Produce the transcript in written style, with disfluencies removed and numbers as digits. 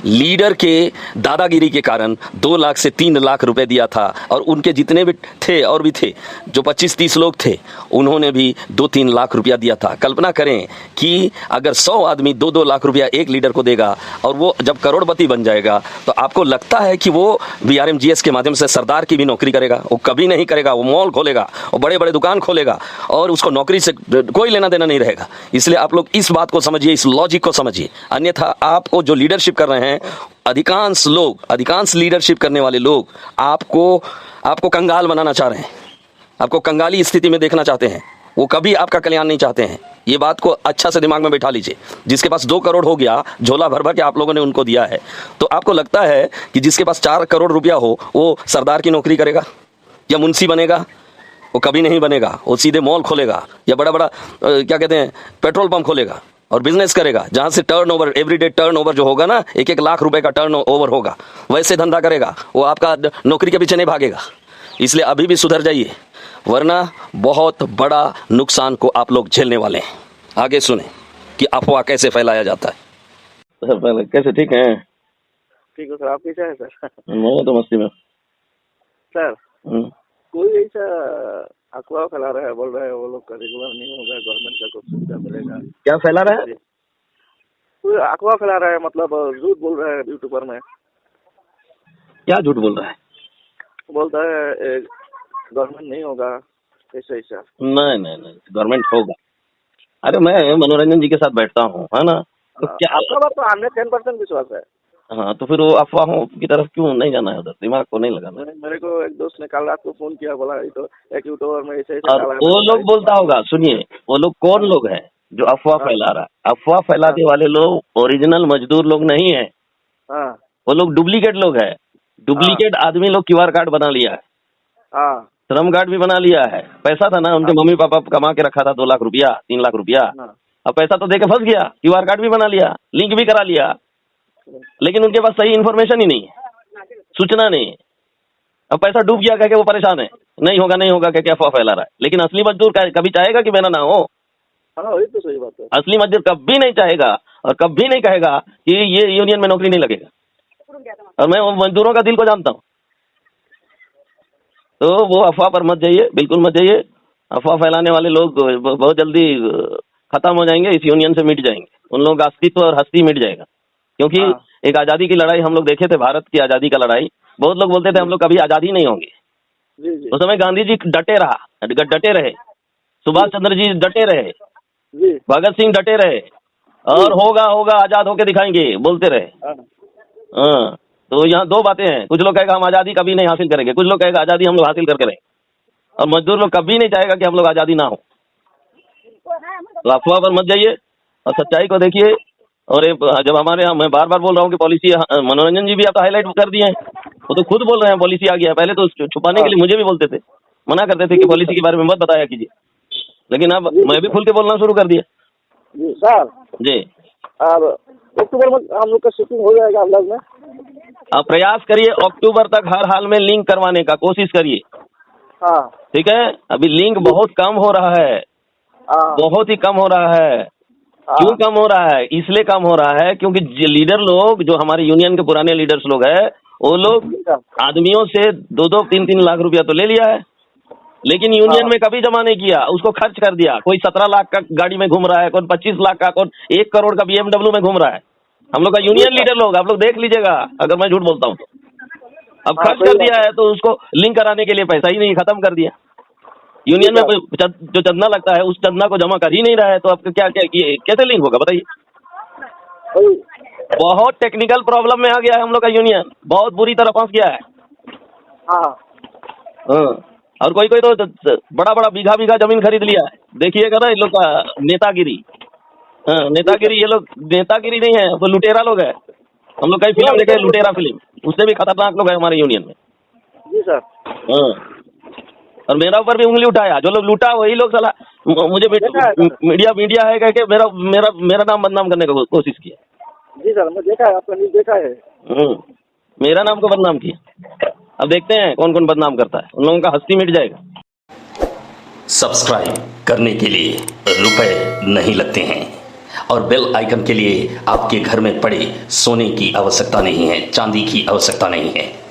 Leader के दादागिरी के कारण 2 लाख से 3 लाख रुपए दिया था और उनके जितने भी थे और भी थे जो 25-30 लोग थे उन्होंने भी 2-3 लाख रुपया दिया था। कल्पना करें कि अगर 100 आदमी 2-2 लाख रुपया एक लीडर को देगा और वो जब करोड़पति बन जाएगा तो आपको लगता है कि वो BRMGS के माध्यम से सरदार की भी नौकरी करेगा? वो कभी नहीं करेगा। वो मॉल खोलेगा, वो बड़े बड़े दुकान खोलेगा और उसको नौकरी से कोई लेना देना नहीं रहेगा। इसलिए आप लोग इस बात को समझिए, इस लॉजिक को समझिए, अन्यथा आपको जो लीडरशिप कर रहे हैं अधिकांश लीडरशिप करने वाले लोग आपको कंगाल बनाना चाह रहे हैं, आपको कंगाली स्थिति में देखना चाहते हैं। वो कभी आपका कल्याण नहीं चाहते हैं। ये बात को अच्छा से दिमाग में बैठा लीजिए। जिसके पास 2 करोड़ हो गया, झोला भर भर के आप लोगों ने उनको दिया है, तो आपको लगता है कि जिसके पास 4 करोड़ रुपया हो वो सरदार की नौकरी करेगा या मुंशी बनेगा? वो कभी नहीं बनेगा। वो सीधे मॉल खोलेगा या बड़ा बड़ा क्या कहते हैं पेट्रोल पंप खोलेगा और बिजनेस करेगा, जहां से टर्नओवर, एवरीडे टर्नओवर जो होगा ना, 1-1 लाख रुपए का टर्नओवर होगा, वैसे धंधा करेगा। वो आपका नौकरी के पीछे नहीं भागेगा। इसलिए अभी भी सुधर जाइए, वरना बहुत बड़ा नुकसान को आप लोग झेलने वाले हैं। आगे सुने कि अफवाह कैसे फैलाया जाता है। सर पहले कैसे? ठीक है, ठीक है सर। आप कैसे हैं सर? मैं तो मस्ती में सर कोई ऐसा अफवाह फैला रहा है, बोल रहा है वो लोग का रेगुलर नहीं होगा, गवर्नमेंट का कुछ सुविधा मिलेगा। क्या फैला रहा है? कोई अफवाह फैला रहा है, मतलब झूठ बोल रहा है यूट्यूबर में। क्या झूठ बोल रहा है? बोलता है गवर्नमेंट नहीं होगा, ऐसा ऐसा। नहीं, गवर्नमेंट होगा। अरे मैं मनोरंजन जी के साथ बैठता हूँ, है ना, तो क्या आपका बात तो 110% विश्वास है। हाँ, तो फिर वो अफवाहों की तरफ क्यों नहीं जाना है? उधर दिमाग को नहीं लगाना। मेरे को एक दोस्त ने कल रात को फोन किया, बोला तो एक यूट्यूबर में ऐसे ऐसे और वो लोग बोलता होगा, सुनिए, वो लोग कौन लोग हैं जो अफवाह फैला रहा है? अफवाह फैलाने वाले लोग ओरिजिनल मजदूर लोग नहीं है। वो लोग डुप्लीकेट लोग है। डुप्लीकेट आदमी लोग QR कार्ड बना लिया है, श्रम कार्ड भी बना लिया है। पैसा था ना, उनके मम्मी पापा कमा के रखा था 2 लाख रुपया, 3 लाख रुपया। अब पैसा तो देके फंस गया, QR कार्ड भी बना लिया, लिंक भी करा लिया, लेकिन उनके पास सही इन्फॉर्मेशन ही नहीं है, सूचना नहीं है। अब पैसा डूब गया कह के वो परेशान है, नहीं होगा कह के अफवाह फैला रहा है। लेकिन असली मजदूर कभी चाहेगा कि मेरा ना हो? ये तो सही बात है। असली मजदूर कभी नहीं चाहेगा और कभी नहीं कहेगा कि ये यूनियन में नौकरी नहीं लगेगा। और मैं मजदूरों का दिल को जानता हूँ। तो वो अफवाह पर मत जाइए, बिल्कुल मत जाइए। अफवाह फैलाने वाले लोग बहुत जल्दी खत्म हो जाएंगे, इस यूनियन से मिट जाएंगे। उन लोगों का अस्तित्व और हस्ती मिट जाएगा। क्योंकि एक आजादी की लड़ाई हम लोग देखे थे, भारत की आजादी का लड़ाई। बहुत लोग बोलते थे हम लोग कभी आजादी नहीं होंगे। उस समय गांधी जी डटे रहे, सुभाष चंद्र जी डटे रहे, भगत सिंह डटे रहे, और होगा आजाद होके दिखाएंगे बोलते रहे। हाँ, तो यहाँ 2 बातें हैं। कुछ लोग कहेगा हम आजादी कभी नहीं हासिल करेंगे, कुछ लोग कहेगा आजादी हम लोग हासिल करके रहेंगे। और मजदूर लोग कभी नहीं चाहेगा कि हम लोग आजादी ना हो। तो अफवाह पर मत जाइए और सच्चाई को देखिए। और जब हमारे यहाँ, मैं बार बार बोल रहा हूँ कि पॉलिसी, मनोरंजन जी भी आप हाईलाइट कर दिए हैं, वो तो खुद बोल रहे हैं पॉलिसी आ गया। पहले तो छुपाने के लिए मुझे भी बोलते थे, मना करते थे कि पॉलिसी के बारे में मत बताया कीजिए, लेकिन अब मैं भी खुल के बोलना शुरू कर दिया। जी सर। जी, अब अक्टूबर में हम लोग का शूटिंग हो जाएगा हम लोग में। आप प्रयास करिए अक्टूबर तक हर हाल में लिंक करवाने का कोशिश करिए। ठीक है, अभी लिंक बहुत कम हो रहा है, बहुत ही कम हो रहा है। क्यों कम हो रहा है? इसलिए कम हो रहा है क्योंकि लीडर लोग, जो हमारे यूनियन के पुराने लीडर्स लोग हैं, वो लोग आदमियों से 2-2, 3-3 लाख रुपया तो ले लिया है, लेकिन यूनियन में कभी जमा नहीं किया, उसको खर्च कर दिया। कोई 17 लाख का गाड़ी में घूम रहा है, कौन 25 लाख का, कौन 1 करोड़ का BMW में घूम रहा है। हम लोग का यूनियन लीडर लोग, आप लोग देख लीजिएगा अगर मैं झूठ बोलता हूँ तो। अब खर्च कर दिया है तो उसको लिंक कराने के लिए पैसा ही नहीं, खत्म कर दिया। यूनियन में जो चंदा लगता है उस चंदा को जमा कर ही नहीं रहा है, तो आपका क्या कैसे लिंक होगा बताइए? बहुत टेक्निकल प्रॉब्लम में आ गया है हम लोग का यूनियन, बहुत बुरी तरह फंस गया है। और कोई तो बड़ा बीघा जमीन खरीद लिया है। देखिएगा ना इन लोग का नेतागिरी। नेतागिरी, ये लोग नेतागिरी नहीं है, वो लुटेरा लोग है। हम लोग कई फिल्म देखे, लुटेरा फिल्म, उससे भी खतरनाक लोग है हमारे यूनियन में। जी सर। और मेरा ऊपर भी उंगली उठाया, जो लोग लूटा वही लोग साला मुझे मीडिया है कह के मेरा नाम बदनाम करने की कोशिश किया। जी सर, मैं देखा है, आपका न्यूज़ देखा है। मेरा नाम को बदनाम किया। अब देखते हैं कौन कौन बदनाम करता है, उन लोगों का हस्ती मिट जाएगा। सब्सक्राइब करने के लिए रुपए नहीं लगते हैं, और बेल आइकन के लिए आपके घर में पड़े सोने की आवश्यकता नहीं है, चांदी की आवश्यकता नहीं है।